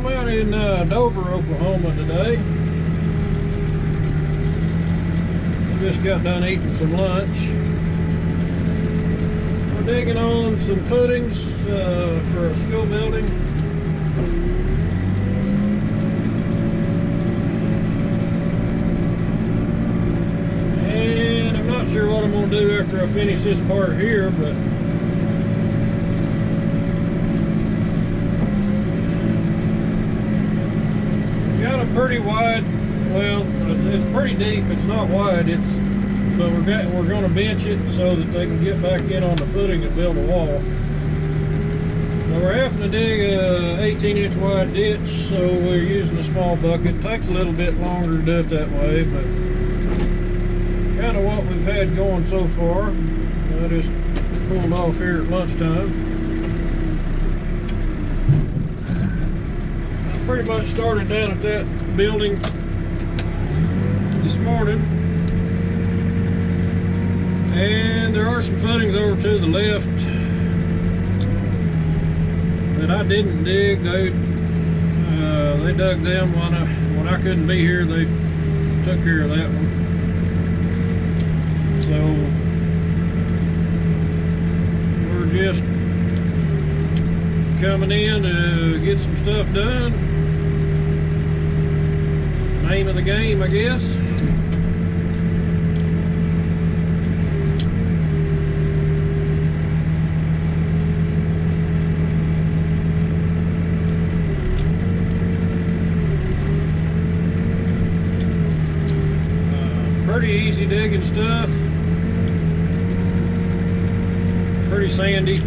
I'm out in Dover, Oklahoma today. I just got done eating some lunch. We're digging on some footings for a school building. And I'm not sure what I'm going to do after I finish this part here, but pretty wide. Well, it's pretty deep. It's not wide. But we're going to bench it so that they can get back in on the footing and build a wall. Now we're having to dig a 18-inch wide ditch, so we're using a small bucket. It takes a little bit longer to do it that way, but kind of what we've had going so far. I just pulled off here at lunchtime. Pretty much started down at that building this morning, and there are some footings over to the left that I didn't dig. They dug them when I couldn't be here. They took care of that one. So we're just coming in to get some stuff done. Name of the game, I guess. Pretty easy digging stuff. Pretty sandy.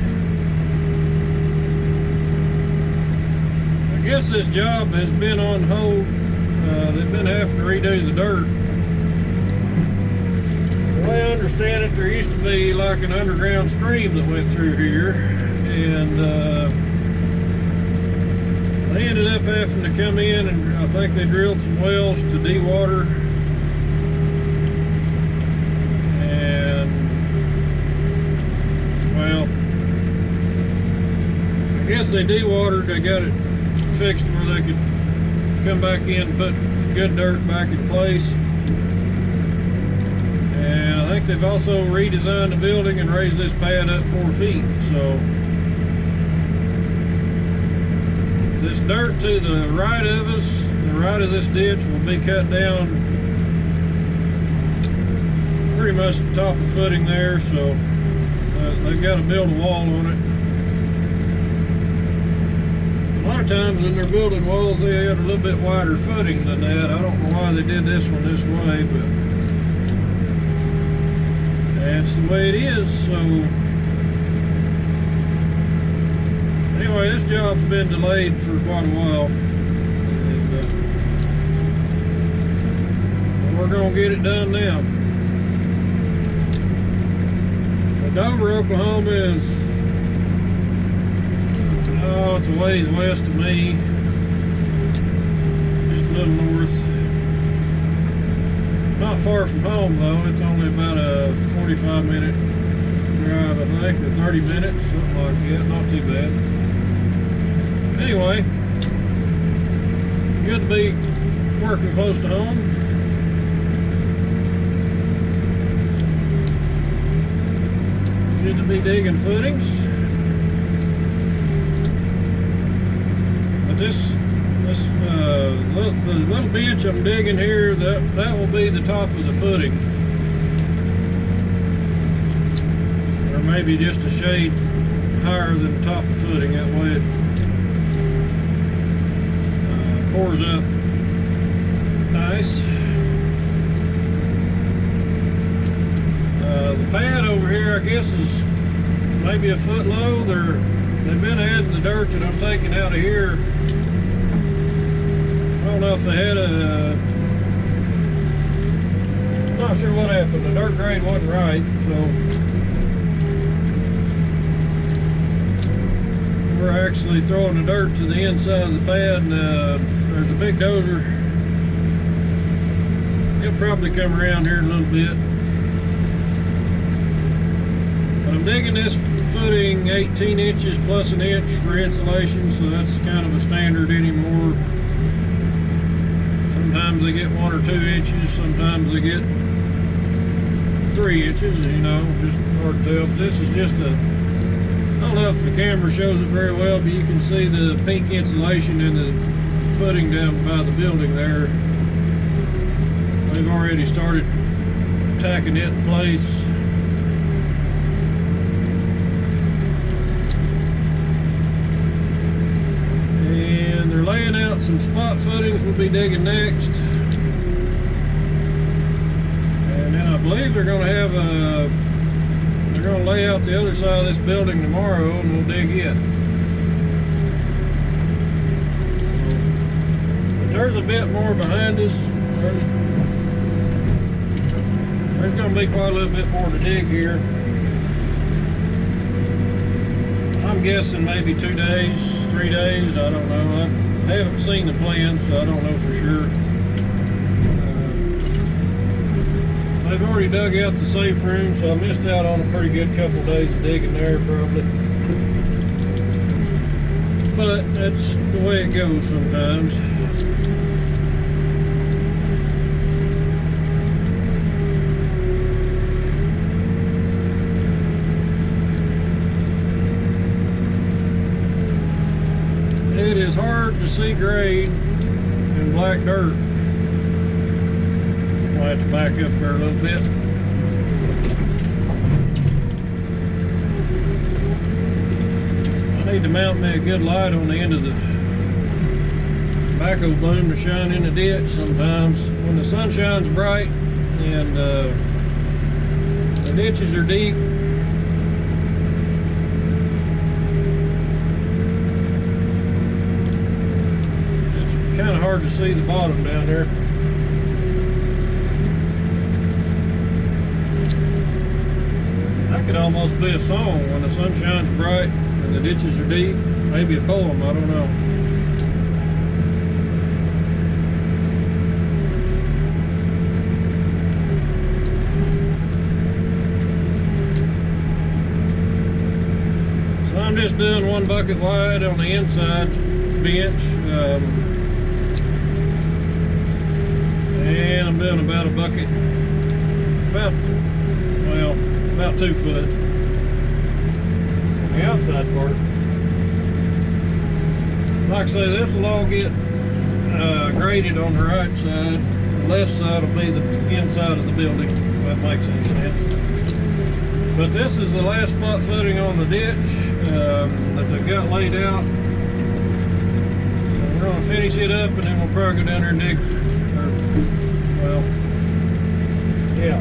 I guess this job has been on hold. They've been having to redo the dirt. The way I understand it, there used to be like an underground stream that went through here, and they ended up having to come in, and I think they drilled some wells to dewater. And well, I guess they dewatered. They got it fixed where they could come back in and put good dirt back in place. And I think they've also redesigned the building and raised this pad up 4 feet. So this dirt to the right of us, the right of this ditch, will be cut down pretty much the top of footing there. So they've got to build a wall on it. A lot of times when they're building walls, they have a little bit wider footing than that. I don't know why they did this one this way, but that's the way it is. So anyway, this job's been delayed for quite a while, and we're gonna get it done now. Dover, Oklahoma is, oh, it's a ways west of me, just a little north. Not far from home though. It's only about a 45-minute drive, I think, or 30 minutes, something like that. Not too bad. Anyway, good to be working close to home. Good to be digging footings. But the little bench I'm digging here, that will be the top of the footing, or maybe just a shade higher than the top of the footing. That way it pours up nice. The pad over here, I guess, is maybe a foot low. They've been adding the dirt that I'm taking out of here. I don't know if they had not sure what happened. The dirt grade wasn't right, so we're actually throwing the dirt to the inside of the pad, and there's a big dozer. He'll probably come around here in a little bit. But I'm digging this footing 18 inches plus an inch for insulation, so that's kind of a standard anymore. Sometimes they get 1 or 2 inches, sometimes they get 3 inches, you know, just hard to tell. But this is just a, I don't know if the camera shows it very well, but you can see the pink insulation in the footing down by the building there. They've already started tacking it in place. And they're laying out some spot footings we'll be digging next. And then I believe they're going to have a, they're going to lay out the other side of this building tomorrow and we'll dig it. But there's a bit more behind us. There's going to be quite a little bit more to dig here. I'm guessing maybe 2 days, 3 days, I don't know. I haven't seen the plan, so I don't know for sure. They've already dug out the safe room, so I missed out on a pretty good couple of days of digging there probably. But that's the way it goes sometimes. It is hard to see grade in black dirt. I'll have to back up there a little bit. I need to mount me a good light on the end of the backhoe boom to shine in the ditch sometimes. When the sun shines bright and the ditches are deep, kind of hard to see the bottom down there. That could almost be a song when the sun shines bright and the ditches are deep. Maybe a poem, I don't know. So I'm just doing 1 bucket wide on the inside bench. And I'm doing about a bucket, about 2 foot on the outside part. Like I say, this will all get graded on the right side. The left side will be the inside of the building, if that makes any sense. But this is the last spot footing on the ditch that they've got laid out. So we're going to finish it up and then we'll probably go down there and dig. Well, yeah,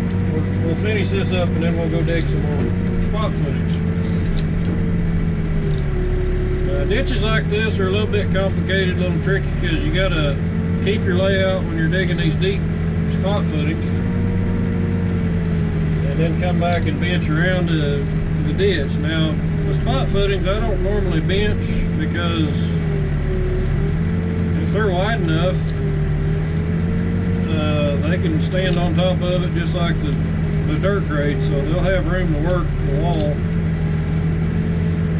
we'll finish this up and then we'll go dig some more spot footage. Ditches like this are a little bit complicated, a little tricky, because you got to keep your layout when you're digging these deep spot footage, and then come back and bench around the ditch. Now, the spot footings I don't normally bench because if they're wide enough, they can stand on top of it just like the dirt grade, so they'll have room to work the wall.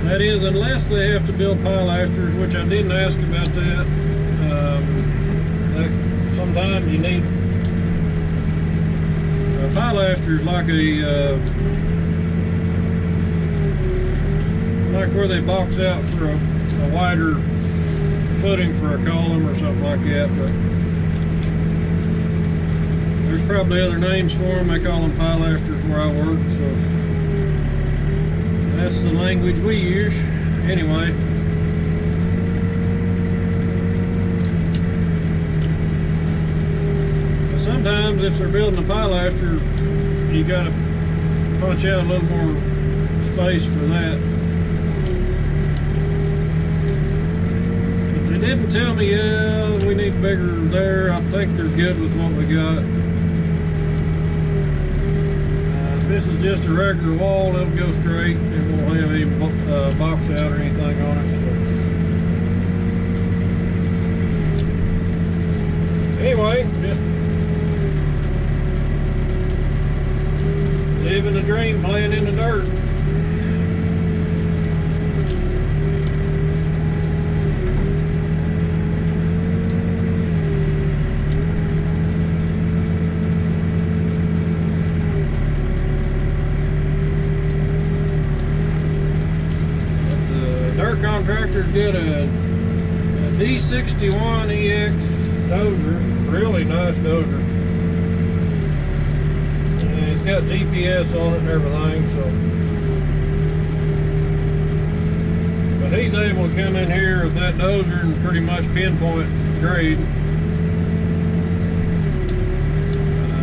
That is, unless they have to build pilasters, which I didn't ask about that. Sometimes you need pilasters, like like where they box out for a wider footing for a column or something like that. But there's probably other names for them. They call them pilasters where I work, so that's the language we use. Anyway, sometimes if they're building a pilaster, you got to punch out a little more space for that. But they didn't tell me, yeah, we need bigger there. I think they're good with what we got. If this is just a regular wall, it'll go straight. It won't have any box out or anything on it. So. Anyway, just living the dream, playing in the dirt. contractor's got a D61EX dozer, really nice dozer. And it's got GPS on it and everything, so. But he's able to come in here with that dozer and pretty much pinpoint grade.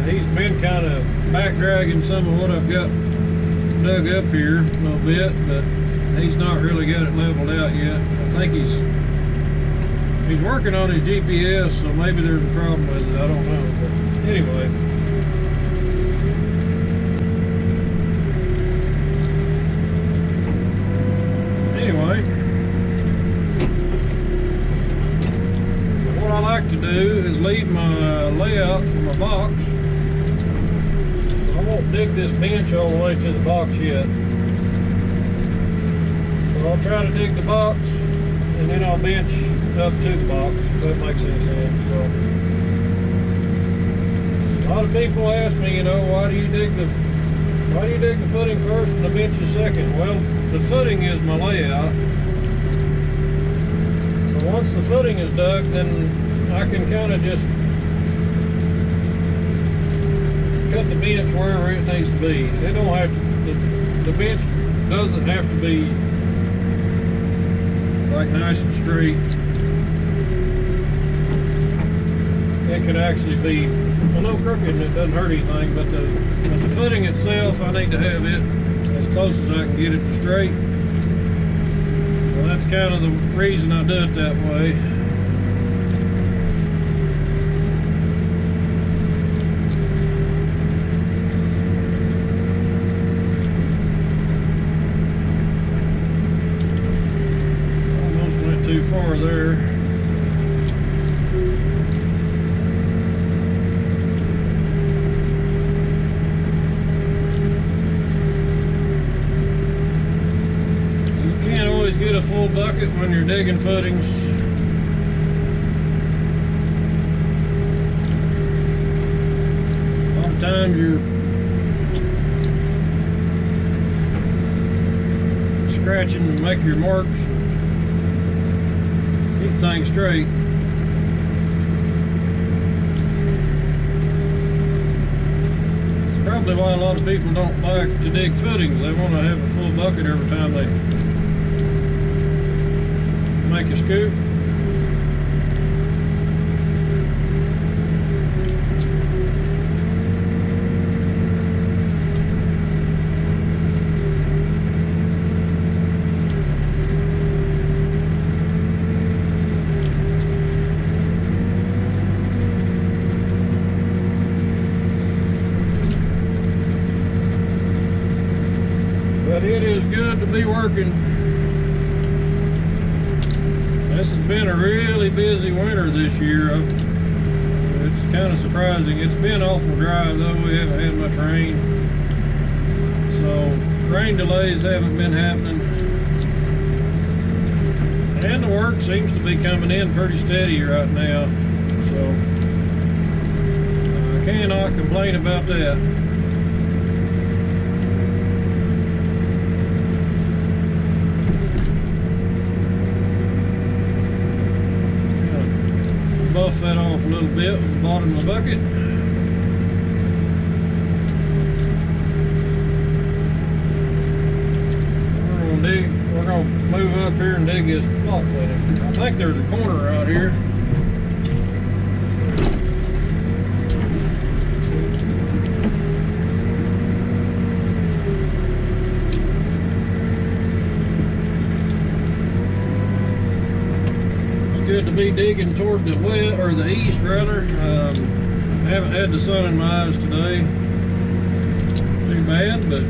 He's been kind of back dragging some of what I've got dug up here a little bit, but he's not really got it leveled out yet. I think he's working on his GPS, so maybe there's a problem with it. I don't know, but anyway. What I like to do is leave my layout for my box. I won't dig this bench all the way to the box yet. So I'll try to dig the box and then I'll bench up to the box, if that makes any sense. So a lot of people ask me, you know, why do you dig the footing first and the benches second? Well, the footing is my layout. So once the footing is dug, then I can kind of just cut the bench wherever it needs to be. It don't have to, the bench doesn't have to be like nice and straight. It could actually be a little crooked and it doesn't hurt anything, but the footing itself, I need to have it as close as I can get it to straight. Well, that's kind of the reason I do it that way. Too far there. You can't always get a full bucket when you're digging footings. A lot of times you're scratching to make your marks. Keep things straight. It's probably why a lot of people don't like to dig footings. They want to have a full bucket every time they make a scoop. But it is good to be working. This has been a really busy winter this year. It's kind of surprising. It's been awful dry though. We haven't had much rain. So rain delays haven't been happening. And the work seems to be coming in pretty steady right now. So I cannot complain about that. Buff that off a little bit with the bottom of the bucket. We're gonna move up here and dig this block footing. I think there's a corner out here. Good to be digging toward the west, or the east rather. Haven't had the sun in my eyes today. Too bad, but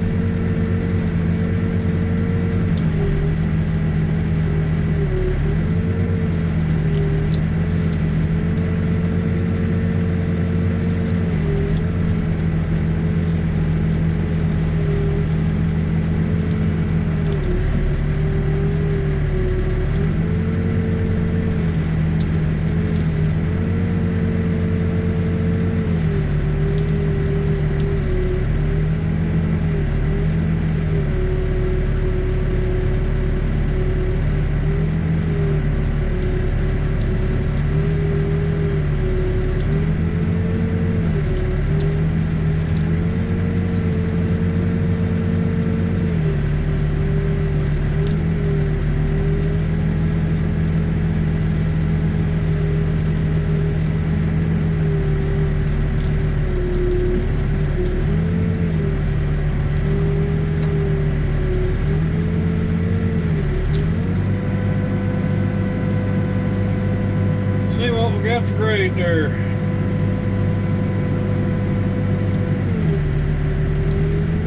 we got for grade there?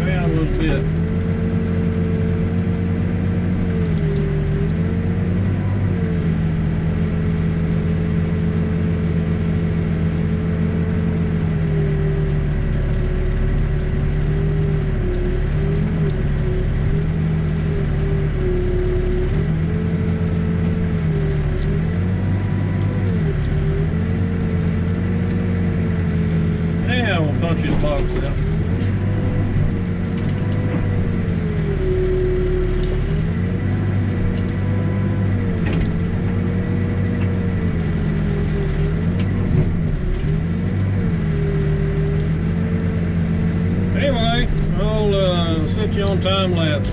Yeah, a little bit. Punch his box out. Anyway, I'll set you on time lapse.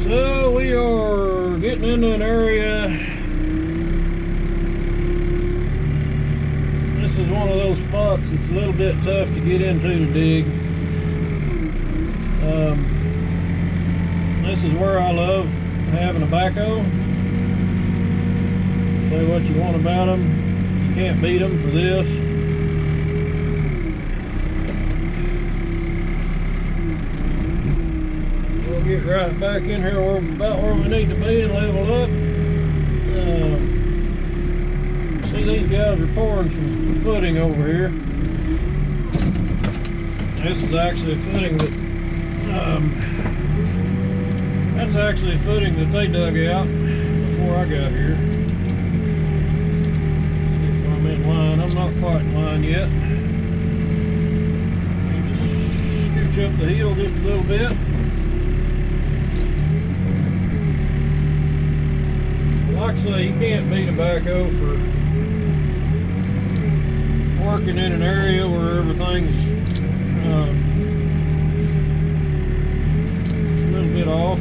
So we are getting into an area. This is one of those spots that's a little bit tough to get into to dig. This is where I love having a backhoe. Say what you want about them, you can't beat them for this. We'll get right back in here about where we need to be and level up. See, these guys are pouring some footing over here. This is actually a footing that that's actually a footing that they dug out before I got here. See if I'm in line. I'm not quite in line yet. Need to scooch up the hill just a little bit. Like I say, you can't beat a backhoe for working in an area where everything's a little bit off.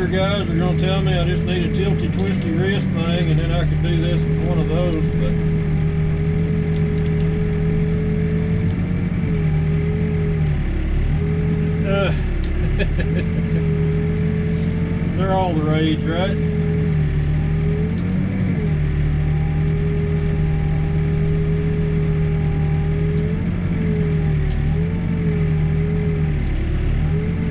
younger guys are going to tell me I just need a tilty twisty wrist thing and then I could do this with one of those, but they're all the rage, right?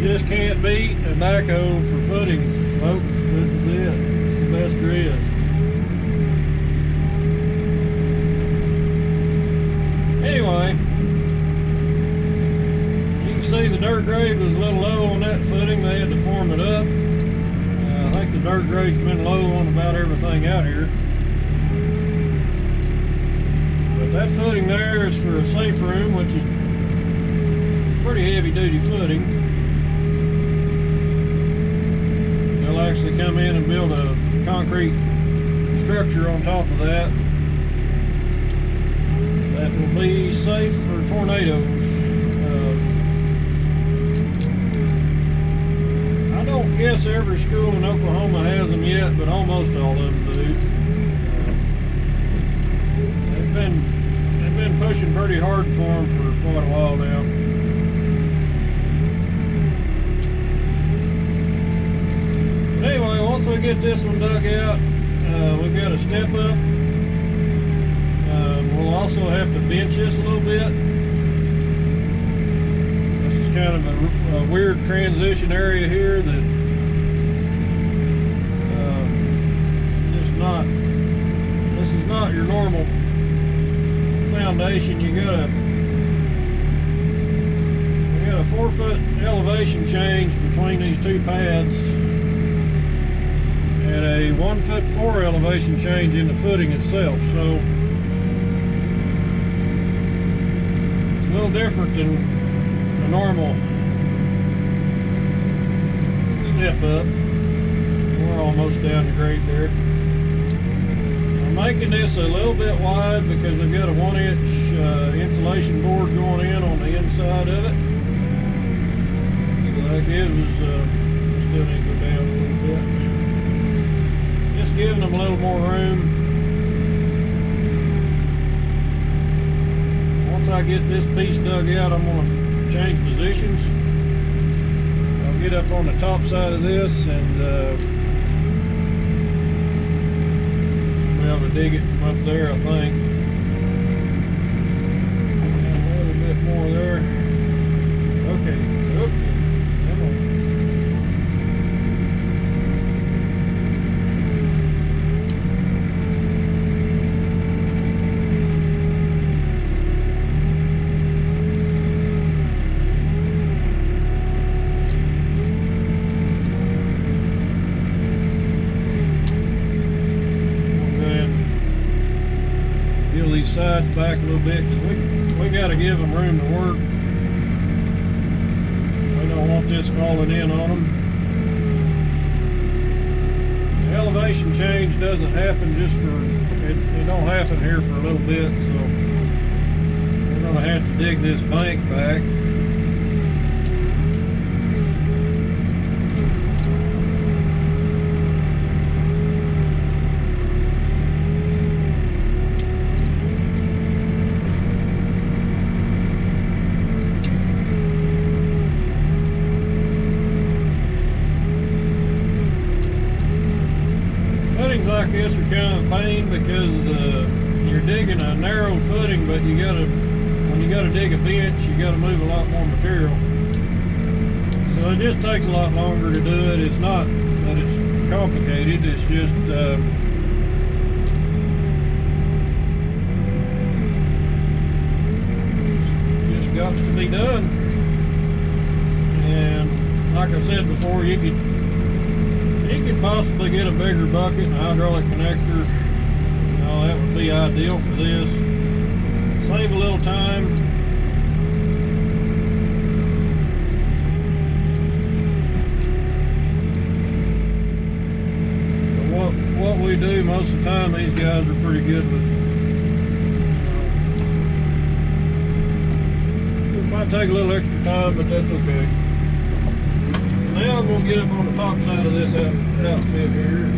Just can't beat a backhoe for footings, folks. This is it. It's the best there is. Anyway, you can see the dirt grade was a little low on that footing. They had to form it up. I think the dirt grade's been low on about everything out here. But that footing there is for a safe room, which is pretty heavy duty footing. They'll actually come in and build a concrete structure on top of that that will be safe for tornadoes. I don't guess every school in Oklahoma has them yet, but almost all of them do. They've been pushing pretty hard for them for quite a while now. Anyway, once we get this one dug out, we've got to step up. We'll also have to bench this a little bit. This is kind of a weird transition area here that this is not your normal foundation. You got a 4-foot elevation change between these two pads. And a 1'4" elevation change in the footing itself, so it's a little different than a normal step up. We're almost down the grade there. I'm making this a little bit wide because I've got a 1-inch insulation board going in on the inside of it. So that gives us, still need to go down a little bit. Giving them a little more room. Once I get this piece dug out, I'm going to change positions. I'll get up on the top side of this and be able to dig it from up there, I think. And a little bit more there. Okay. Come on. Sides back a little bit because we got to give them room to work. We don't want this falling in on them. The elevation change doesn't happen just for it don't happen here for a little bit, so we're going to have to dig this bank back. Like this are kind of a pain because you're digging a narrow footing, but when you gotta dig a bench, you gotta move a lot more material. So it just takes a lot longer to do it. It's not that it's complicated, it's just got to be done. And like I said before, you could possibly get a bigger bucket and a hydraulic connector. That would be ideal for this. Save a little time. But what we do most of the time, these guys are pretty good with. It might take a little extra time, but that's okay. Now I'm gonna get up on the top side of this outfit here.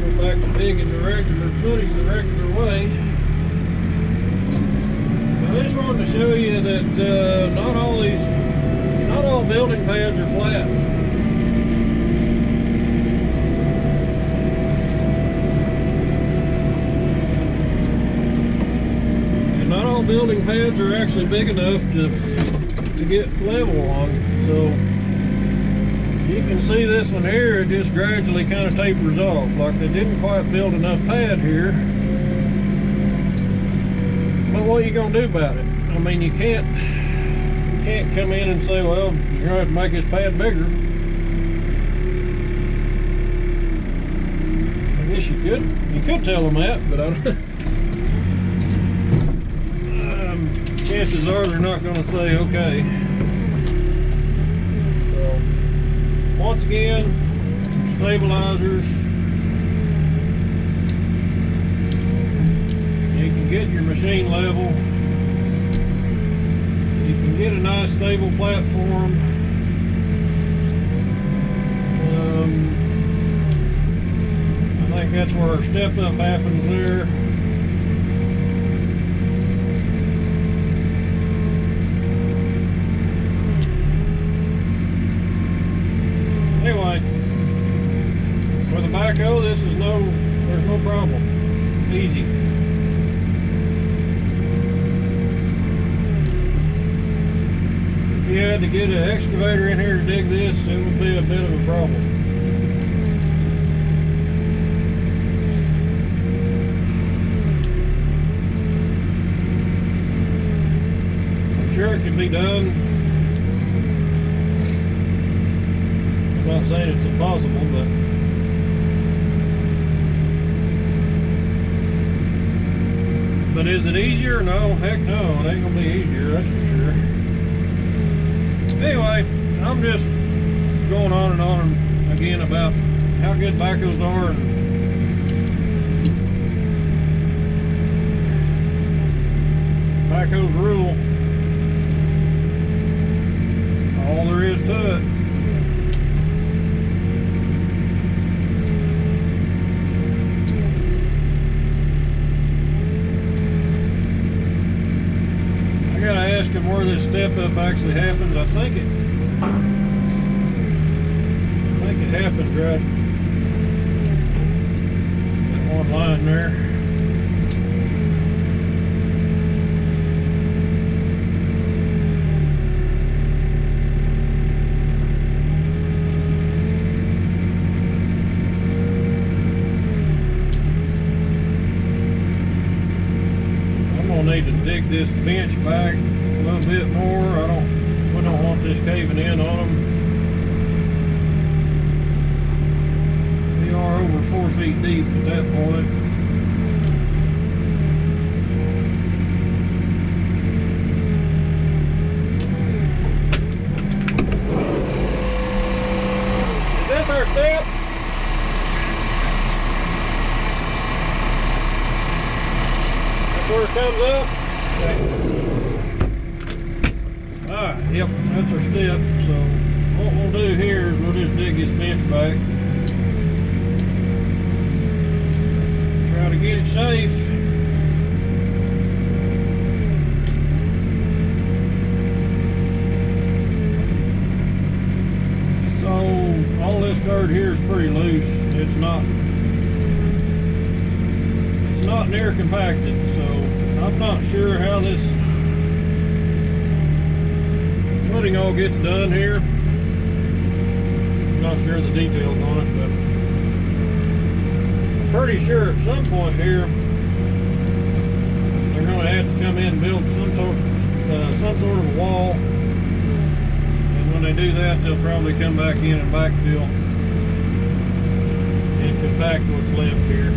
We'll go back to digging the regular footing the regular way. I just wanted to show you that not all building pads are flat. And not all building pads are actually big enough to get level on. So you can see this one here, it just gradually kind of tapers off. Like they didn't quite build enough pad here. But what are you gonna do about it? I mean, you can't come in and say, well, you're gonna have to make this pad bigger. I guess you could tell them that, but I don't. Chances are they're not gonna say okay. So once again, stabilizers. You can get your machine level. You can get a nice stable platform. I think that's where our step up happens there. Anyway, with a backhoe, there's no problem. Easy. If you had to get an excavator in here to dig this, it would be a bit of a problem. I'm sure it can be done. I'm not saying it's impossible, but is it easier? No, heck no, it ain't gonna be easier, that's for sure. Anyway, I'm just going on and on again about how good backhoes are, and backhoes rule. All there is to it. I gotta ask him where this step up actually happens. I think it happens right in one line there. I'm gonna need to dig this bench back a little bit more. We don't want this caving in on them. We are over 4 feet deep at that point. Is this our step? That's where it comes up? Okay. Alright, yep, that's our step. So what we'll do here is we'll just dig this bench back. Try to get it safe. So all this dirt here is pretty loose. It's not near compacted, so I'm not sure how this footing all gets done here. I'm not sure the details on it, but I'm pretty sure at some point here they're going to have to come in and build some sort of a wall, and when they do that, they'll probably come back in and backfill and compact what's left here.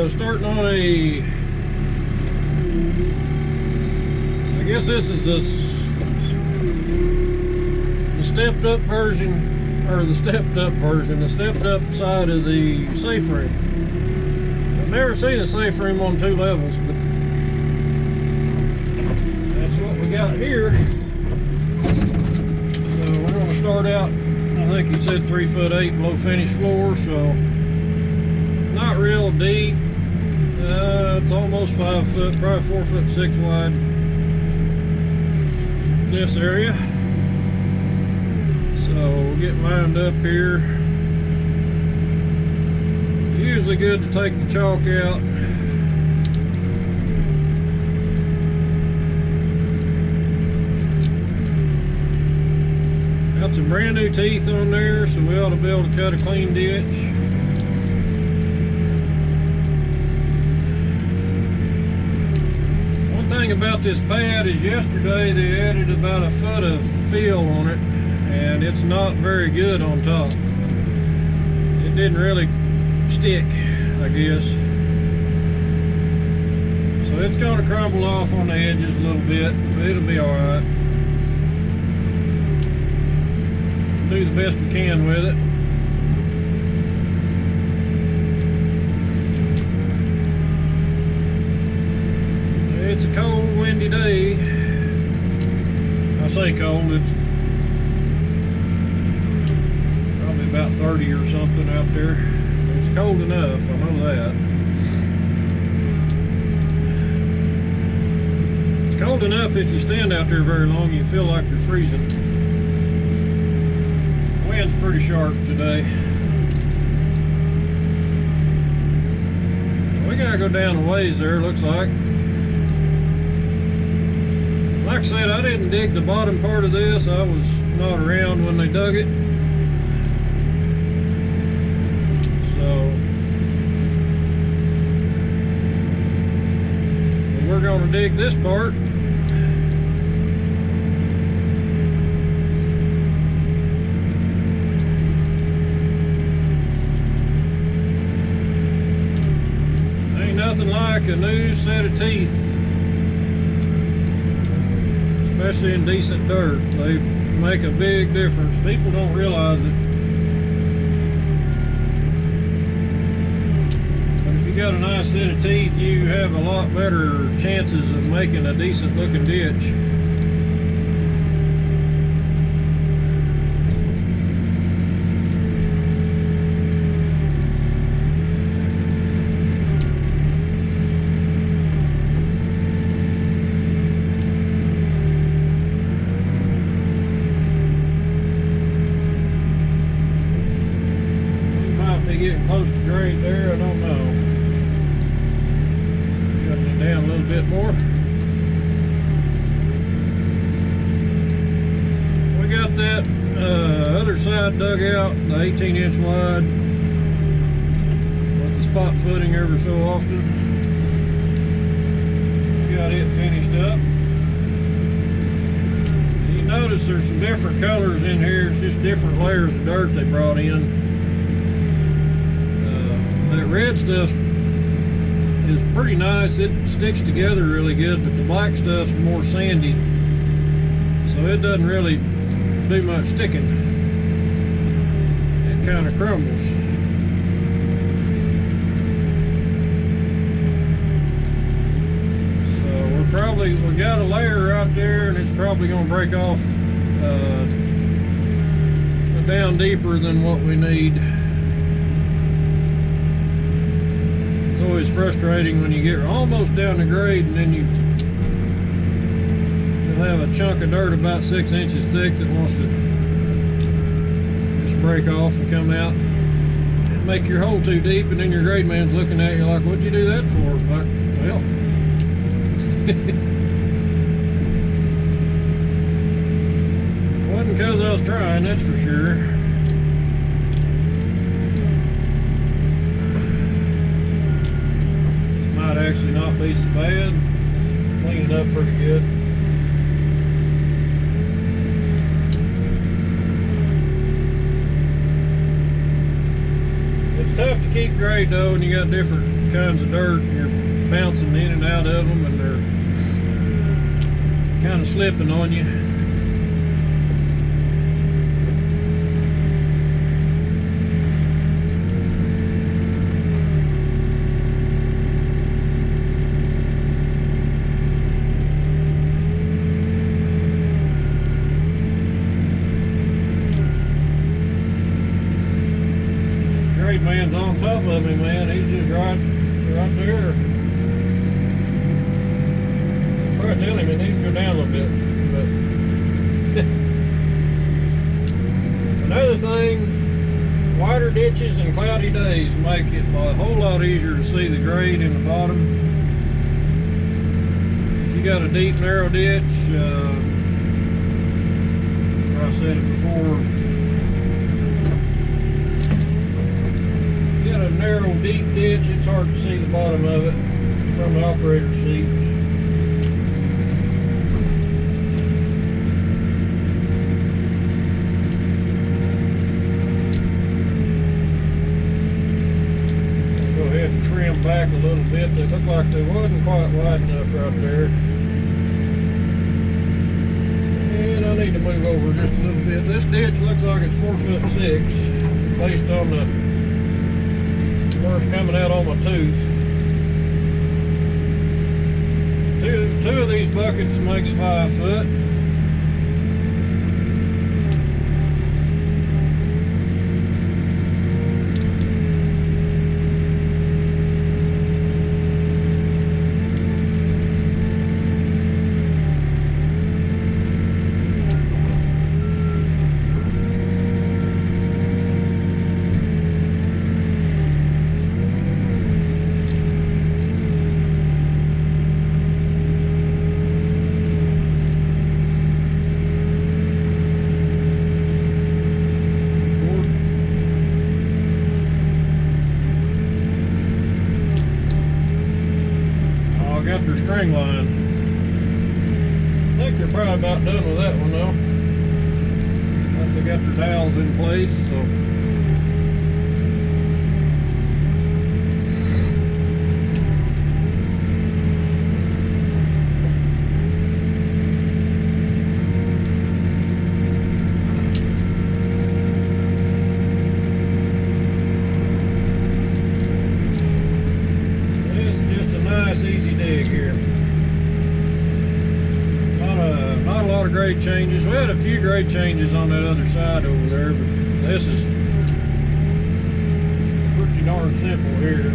starting on a, I guess this is the stepped up version, or the stepped up version, the stepped up side of the safe room. I've never seen a safe room on 2 levels, but that's what we got here. So we're going to start out, I think he said 3'8" below finished floor, so not real deep. It's almost 5 foot, probably 4'6" wide. This area. So we'll get lined up here. Usually good to take the chalk out. some brand new teeth on there, so we ought to be able to cut a clean ditch. One thing about this pad is yesterday they added about a foot of fill on it, and it's not very good on top. It didn't really stick, I guess. So it's going to crumble off on the edges a little bit, but it'll be alright. Do the best we can with it. It's a cold, windy day. I say cold, it's probably about 30 or something out there. It's cold enough, I know that. It's cold enough if you stand out there very long, you feel like you're freezing. Wind's pretty sharp today. We gotta go down a ways there, looks like. Like I said, I didn't dig the bottom part of this. I was not around when they dug it. So we're gonna dig this part. Nothing like a new set of teeth, especially in decent dirt. They make a big difference. People don't realize it, but if you got a nice set of teeth, you have a lot better chances of making a decent looking ditch. Getting close to grade there, I don't know. Got it down a little bit more. We got that other side dug out, the 18-inch wide, with the spot footing ever so often. Got it finished up. You notice there's some different colors in here. It's just different layers of dirt they brought in. That red stuff is pretty nice. It sticks together really good, but the black stuff's more sandy, so it doesn't really do much sticking. It kind of crumbles. So we got a layer out there, and it's probably going to break off down deeper than what we need. It's always frustrating when you get almost down the grade and then you'll have a chunk of dirt about 6 inches thick that wants to just break off and come out and make your hole too deep, and then your grade man's looking at you like, what'd you do that for? Like, well, wasn't because I was trying, that's for sure. Actually not be so bad. Clean it up pretty good. It's tough to keep grade though when you got different kinds of dirt and you're bouncing in and out of them and they're kind of slipping on you. Man's on top of me, man. He's just right there. Probably tell him it needs to go down a little bit. But another thing, wider ditches and cloudy days make it a whole lot easier to see the grade in the bottom. If you got a deep, narrow ditch, I said it before. Got a narrow, deep ditch. It's hard to see the bottom of it from the operator's seat. Go ahead and trim back a little bit. They look like they wasn't quite wide enough right there. And I need to move over just a little bit. This ditch looks like it's 4'6" based on the where it's coming out on my tooth. Two of these buckets makes 5 foot. Got their string line. I think they're probably about done with that one though. I think they got their dowels in place, so. Grade changes. We had a few grade changes on that other side over there, but this is pretty darn simple here.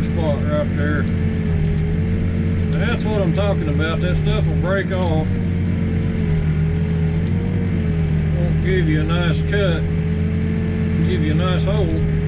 Spot right there. That's what I'm talking about. That stuff will break off. Won't give you a nice cut. Give you a nice hole.